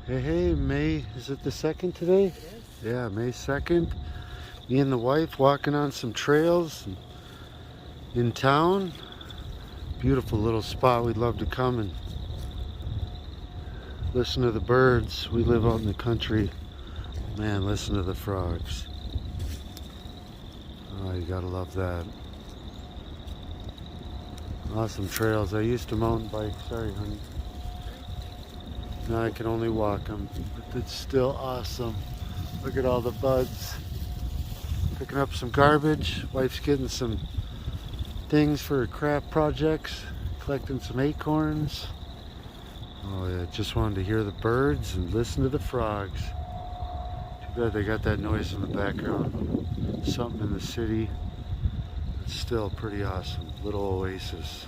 Hey, hey, May, is it the 2nd today? It is. Yeah, May 2nd. Me and the wife walking on some trails in town. Beautiful little spot. We'd love to come and listen to the birds. We live out in the country. Man, listen to the frogs. Oh, you gotta love that. Awesome trails. I used to mountain bike. Sorry, honey. Now I can only walk them, but it's still awesome. Look at all the buds. Picking up some garbage. Wife's getting some things for her craft projects. Collecting some acorns. Oh yeah, just wanted to hear the birds and listen to the frogs. Too bad they got that noise in the background. Something in the city. It's still pretty awesome. Little oasis.